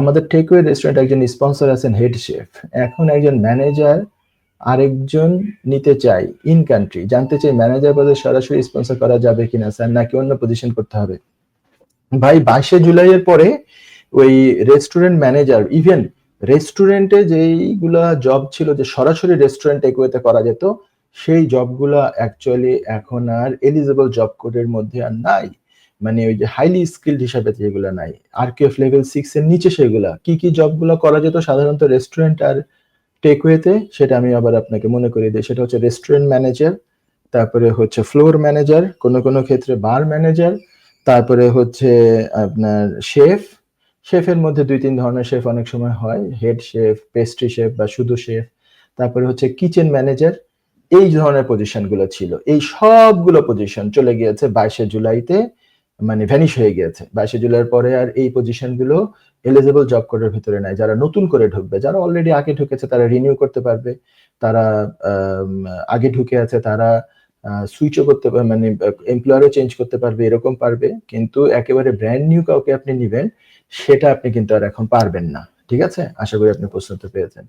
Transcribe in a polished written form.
আমাদের takeaway restaurant একজন sponsor আছেন হেড শেফ। এখন একজন ম্যানেজার আরেকজন নিতে চাই ইন কান্ট্রি, জানতে চাই ম্যানেজার পদে সরাসরি স্পন্সর করা যাবে কিনা স্যার, নাকি অন্য পজিশন করতে হবে। ভাই 22 জুলাইয়ের পরে ওই রেস্টুরেন্ট ম্যানেজার, ইভেন রেস্টুরেন্টে যেইগুলা জব ছিল যে সরাসরি রেস্টুরেন্ট টেকওয়েতে করা যেত, সেই জবগুলা অ্যাকচুয়ালি এখন আর এলিজিবল জব কোডের মধ্যে আর নাই। মানে ওই যে হাইলি স্কিলড হিসাবে যেগুলো নাই, আরকিউএফ লেভেল 6 এর নিচে সেগুলা কি কি জবগুলো করা যেত সাধারণত রেস্টুরেন্ট আর টেকওয়েতে, সেটা আমি আবার আপনাকে মনে করিয়ে দিই। সেটা হচ্ছে রেস্টুরেন্ট ম্যানেজার, তারপরে হচ্ছে ফ্লোর ম্যানেজার, কোনো কোনো ক্ষেত্রে বার ম্যানেজার, তারপরে হচ্ছে আপনার শেফ। শেফের মধ্যে 2-3 ধরনের শেফ অনেক সময় হয়, হেড শেফ, পেস্ট্রি শেফ বা শুধু শেফ। তারপরে হচ্ছে কিচেন ম্যানেজার। এই ধরনের পজিশনগুলো ছিল। এই সবগুলো পজিশন চলে গিয়েছে 22 জুলাইতে, মানে ভ্যানিশ হয়ে গিয়েছে। 22 জুলাইয়ের পরে আর এই পজিশনগুলো এলিজিবল জব কোডের ভিতরে নাই। যারা নতুন করে ঢুকবে, যারা অলরেডি আগে ঢুকেছে তারা রিনিউ করতে পারবে। তারা আগে ঢুকে আছে তারা সুইচও করতে পারবে, মানে এমপ্লয়ারও চেঞ্জ করতে পারবে, এরকম পারবে। কিন্তু একেবারে ব্র্যান্ড নিউ কাউকে আপনি নিবেন, সেটা আপনি কিন্তু আর এখন পারবেন না। ঠিক আছে? আশা করি আপনি প্রশ্ন উত্তর পেয়েছেন।